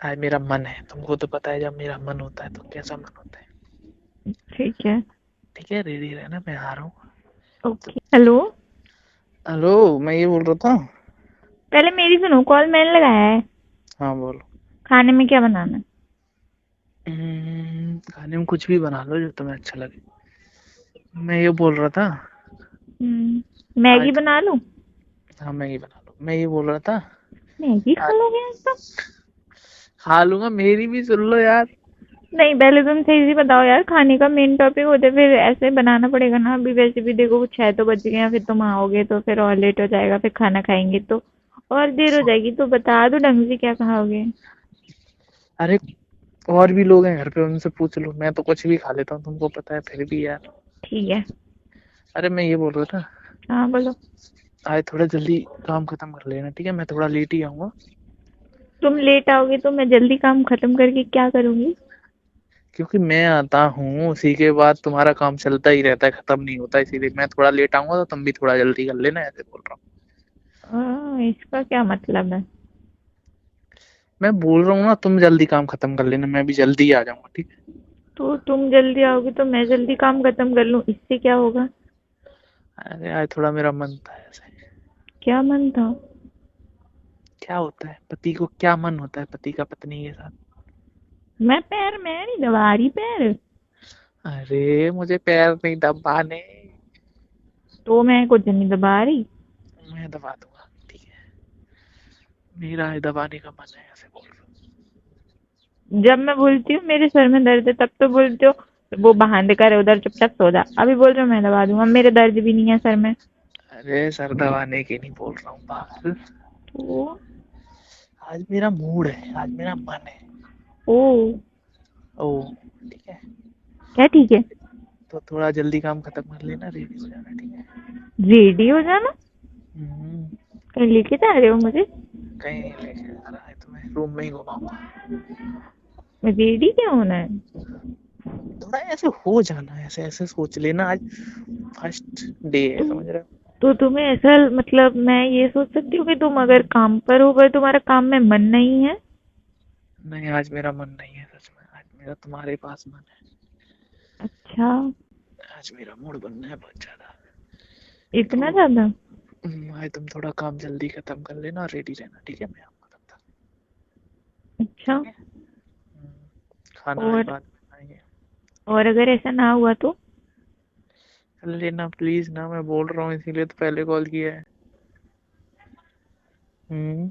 आज मेरा मन है, तुमको तो पता है जब मेरा मन होता है तो कैसा मन होता है। ठीक है। ठीक है, रेडी रहना, मैं आ रहा हूँ। तो ओके, हेलो। हेलो, मैं ये बोल रहा था। पहले मेरी सुनो, कॉल मैंने लगाया है। हाँ बोलो। खाने में क्या बनाना है? खाने में कुछ भी बना लो जो तुम्हें अच्छा लगे। मैं ये बोल रहा था। मैगी आज बना लूं? हाँ, मैगी बना लो। मैं ये बोल रहा था। मैगी खा आज लोगे आज तो? खा लूंगा, मेरी भी सुन लो यार। नहीं, पहले तुम सही से बताओ यार, खाने का मेन टॉपिक होता है, फिर ऐसे बनाना पड़ेगा ना। अभी वैसे भी देखो 6 तो बज गए हैं, फिर तुम आओगे तो फिर और लेट हो जाएगा, फिर खाना खाएंगे तो और देर हो जाएगी। तो बता दो ढंग से क्या खाओगे। अरे, और भी लोग हैं घर पे, उनसे पूछ लो। मैं तो कुछ भी खा लेता हूँ, तुमको पता है, फिर भी यार। ठीक है। अरे, मैं ये बोल रहा था। हाँ बोलो। आज थोड़ा जल्दी काम खत्म कर लेना, ठीक है? मैं थोड़ा लेट ही आऊंगा। तुम लेट आओगे तो मैं जल्दी काम खत्म करके क्या करूंगी? क्योंकि मैं आता हूँ उसी के बाद तुम्हारा काम चलता ही रहता है, खत्म नहीं होता। इसीलिए मैं थोड़ा लेट आऊंगा तो तुम भी थोड़ा जल्दी कर लेना, ऐसे बोल रहा हूँ। इसका क्या मतलब है? मैं बोल रहा हूँ ना, तुम जल्दी काम खत्म कर लेना, मैं भी जल्दी आ जाऊंगा, ठीक है? तो तुम जल्दी आओगे तो मैं जल्दी काम खत्म कर लूं, इससे क्या होगा? अरे, आज थोड़ा मेरा मन था ऐसे। क्या मन था? क्या होता है पति को, क्या मन होता है पति का पत्नी के साथ? मैं नहीं दबा रही पैर। अरे, मुझे पैर नहीं दबाने। तो मैं कुछ नहीं दबा रही। मैं दबा दूंगा, ठीक है? मेरा दबाने का मन है, ऐसे बोल रहा हूँ। जब मैं बोलती हूँ मेरे सर में दर्द है तब तो बोलते हो वो बहाने कर उधर चुपचाप सो जा। अभी बोल रहे हो मैं दबा दूंगा, मेरे दर्द भी नहीं है सर में। अरे, सर दबाने की नहीं बोल रहा हूँ पागल। तो आज मेरा मूड है, आज मेरा मन है। ओ, ओ, ठीक है। क्या ठीक है? तो थोड़ा जल्दी काम खत्म कर लेना, रेडी हो जाना, ठीक है? रेडी हो जाना? हम्म। कहीं लेके जा रहे हो मुझे? कहीं नहीं लेके जा रहा है तुम्हें, रूम में ही घुमाऊंगा। रेडी क्या होना है? थोड़ा ऐसे हो जाना, ऐसे ऐसे सोच लेना। आज फर्स्ट डे है, तो समझ रहे हो? तो तुम्हें ऐसा मतलब मैं ये सोच सकती हूँ कि तुम अगर काम पर हो पर तुम्हारा काम में मन नहीं है? नहीं, आज मेरा मन नहीं है सच में। आज मेरा तुम्हारे पास मन है। अच्छा। आज मेरा मूड बनना है बहुत ज्यादा। इतना तो ज्यादा? आज तुम थोड़ा काम जल्दी खत्म कर लेना और रेडी रहना, ठीक है? मैं आऊंगा तब तक। अच्छा। ठीक है। खाना आज और बाद में खाएंगे। और अगर ऐसा ना हुआ तो? कर लेना प्लीज ना, मैं बोल रहा हूँ, इसीलिए तो पहले कॉल किया है। हम्म।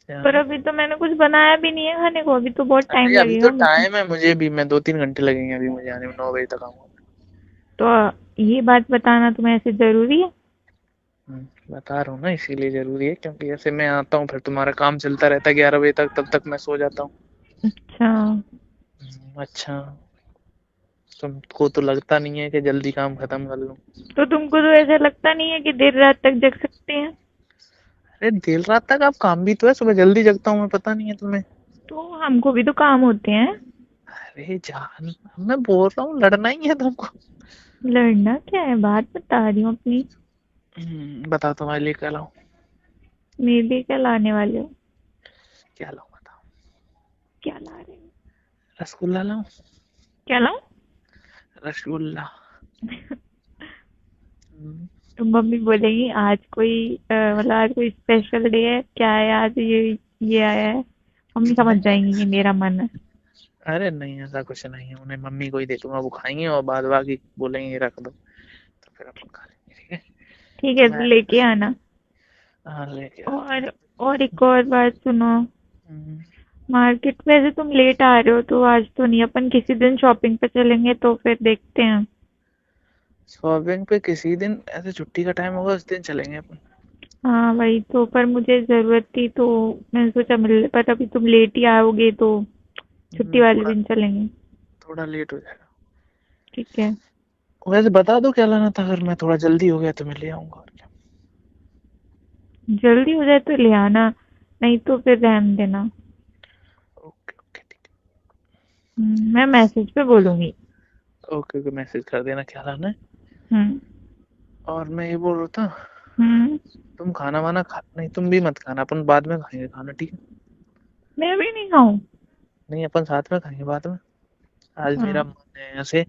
पर जान। अभी तो मैंने कुछ बनाया भी नहीं है खाने को, अभी तो बहुत टाइम अरे, अभी तो लगेगा मुझे। टाइम है मुझे भी, मैं 2-3 घंटे लगेंगे अभी मुझे आने में, 9 बजे तक आऊंगा। तो ये बात बताना तुम्हें ऐसे जरूरी है? बता रहा हूँ ना, इसीलिए जरूरी है क्योंकि ऐसे मैं आता हूँ फिर तुम्हारा काम चलता रहता है 11 बजे तक, तब तक मैं सो जाता हूँ। अच्छा। अच्छा। तुमको तो लगता नहीं है कि जल्दी काम खत्म कर लूँ? तो तुमको तो ऐसा लगता नहीं है कि देर रात तक जग सकते हैं? अरे, देर रात तक आप काम भी तो है, सुबह जल्दी जगता हूँ मैं, पता नहीं है तुम्हें? तो हमको भी तो काम होते हैं। अरे जान, मैं बोल रहा हूँ, लड़ना ही है तुमको। लड़ना क्या है, बात बता रही हूँ अपनी। बताओ तुम्हारे लिए क्या लाऊं? मेरे लिए क्या लाने वाले हो? क्या लाऊं बताओ? क्या ला रहे हो? रसगुल्ला लाऊं? क्या लाऊं? रसगुल्ला। हम्म, तो मम्मी बोलेगी आज कोई मतलब आज कोई स्पेशल डे है क्या है, आज ये आया है। मम्मी समझ नहीं। जाएंगी कि मेरा मन है। अरे नहीं, ऐसा कुछ नहीं है, उन्हें मम्मी को ही दे दूंगा, वो खाएंगे और बाद बाकी बोलेंगे रख दो, तो फिर अपन खा लेंगे, ठीक है? ठीक तो है, मैं लेके आना। हाँ, लेके आता हूँ। और एक और बात सुनो। हम्म, मार्केट वैसे तुम लेट आ रहे हो तो आज तो नहीं, अपन किसी दिन शॉपिंग पे चलेंगे तो फिर देखते हैं। शॉपिंग पे किसी दिन, ऐसे छुट्टी का टाइम होगा उस दिन चलेंगे अपन। हाँ वही तो, पर मुझे जरूरत थी तो मैंने सोचा मिल, पर अभी तुम लेट ही आओगे तो छुट्टी वाले थोड़ा दिन चलेंगे। थोड़ा लेट हो जाएगा। ठीक है। वैसे बता दो क्या लाना था, अगर मैं थोड़ा जल्दी हो गया तो मैं ले आऊंगा, और क्या? जल्दी हो जाए तो ले आना, नहीं तो फिर रहने देना। ओके ओके, ठीक मैं मैसेज पे बोलूंगी। है। ओके ओके, मैसेज कर देना क्या लाना है। हम्म। और मैं ये बोल रहा था। हम्म। तुम खाना वाना खा नहीं, तुम भी मत खाना, अपन बाद में खाएंगे खाना, ठीक है? मैं भी नहीं खाऊं? नहीं, अपन साथ में खाएंगे बाद में। आज मेरा हाँ। मन है ऐसे,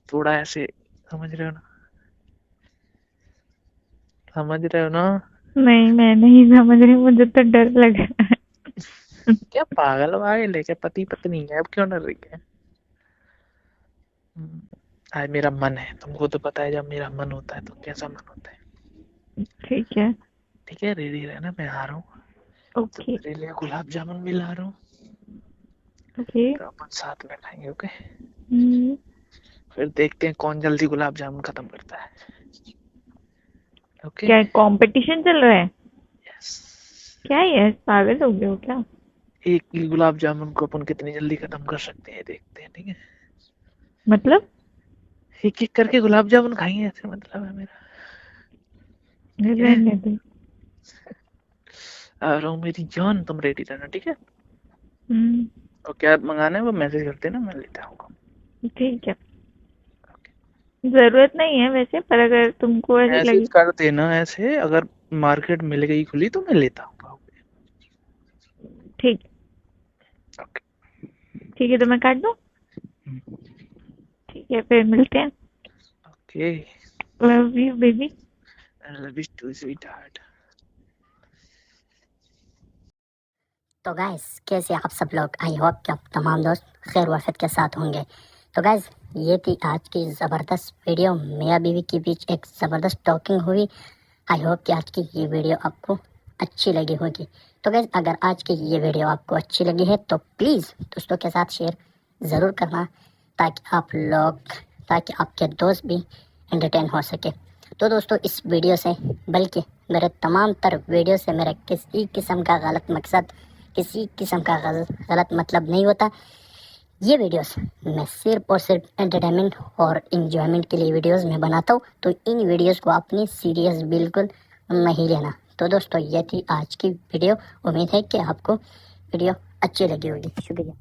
थोड़ा ऐसे, समझ रहे हो ना? समझ रहे हो ना? नहीं, मैं नहीं समझ रही, मुझे तो डर लग रहा है। क्या पागल वागल लेके पति पत्नी है, अब क्यों डर रही है? आज मेरा मन है, तुमको तो पता है, जब मेरा मन होता है तो कैसा मन होता है। ठीक है। ठीक है, रेडी रहना, मैं आ रहा हूँ। ओके। तुम्हारे लिए गुलाब जामुन भी ला रहा हूँ, ओके। तो अपन साथ में खाएंगे। ओके, हम्म। फिर देखते हैं कौन जल्दी गुलाब जामुन खत्म करता है। ओके। क्या कंपटीशन चल रहा है? यस। क्या ये पागल हो गए हो क्या? एक ही गुलाब जामुन को अपन कितनी जल्दी खत्म कर सकते हैं, देखते हैं। ठीक है, मतलब? एक एक करके गुलाब जामुन खाएंगे, ऐसे मतलब है मेरा। ठीक है, रहने दो। आ रहा हूँ मेरी जान, तुम रेडी रहना। ठीक है, हम्म। और क्या मंगाना है वो मैसेज कर देना, मैं लेता आऊंगा। ठीक है। जरूरत नहीं है वैसे, पर अगर तुमको ऐसी मैसेज लगी। कर देना ऐसे, अगर मार्केट मिल गई खुली तो मैं लेता आऊंगा। ठीक। ओके। ठीक है, तो मैं काट दूं? ठीक है, फिर मिलते हैं। Okay, love you baby. I love you too sweetheart. तो गाइस, कैसे आप सब लोग? आई होप कि आप तमाम दोस्त खैर वाफियत के साथ होंगे। तो गाइस, ये थी आज की ज़बरदस्त वीडियो। मियाँ बीवी के बीच एक ज़बरदस्त टॉकिंग हुई। आई होप कि आज की ये वीडियो आपको अच्छी लगी होगी। तो गाइस, अगर आज की ये वीडियो आपको अच्छी लगी है तो प्लीज़ दोस्तों के साथ शेयर ज़रूर करना, ताकि आपके दोस्त भी एंटरटेन हो सके। तो दोस्तों, इस वीडियो से, बल्कि मेरे तमाम तर वीडियो से मेरा किसी किस्म का गलत मकसद, किसी किस्म का गलत मतलब नहीं होता। ये वीडियोस मैं सिर्फ और सिर्फ एंटरटेनमेंट और इंजॉयमेंट के लिए वीडियोस में बनाता हूँ, तो इन वीडियोस को अपनी सीरियस बिल्कुल नहीं लेना। तो दोस्तों, ये थी आज की वीडियो। उम्मीद है कि आपको वीडियो अच्छी लगी होगी। शुक्रिया।